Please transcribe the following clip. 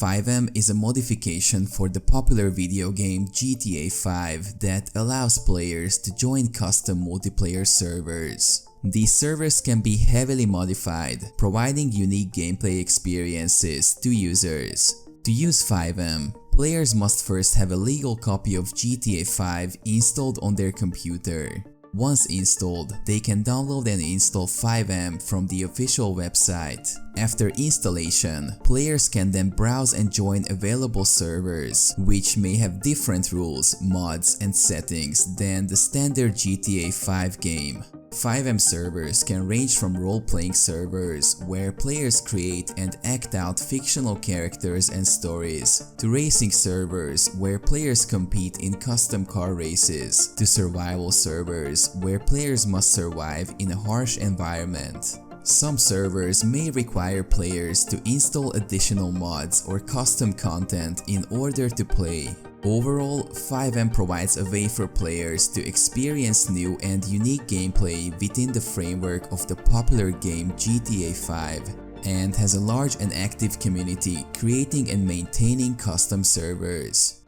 FiveM is a modification for the popular video game GTA 5 that allows players to join custom multiplayer servers. These servers can be heavily modified, providing unique gameplay experiences to users. To use FiveM, players must first have a legal copy of GTA 5 installed on their computer. Once installed, they can download and install FiveM from the official website. After installation, players can then browse and join available servers, which may have different rules, mods, and settings than the standard GTA 5 game. FiveM servers can range from role-playing servers where players create and act out fictional characters and stories, to racing servers where players compete in custom car races, to survival servers where players must survive in a harsh environment. Some servers may require players to install additional mods or custom content in order to play. Overall, FiveM provides a way for players to experience new and unique gameplay within the framework of the popular game GTA 5 and has a large and active community creating and maintaining custom servers.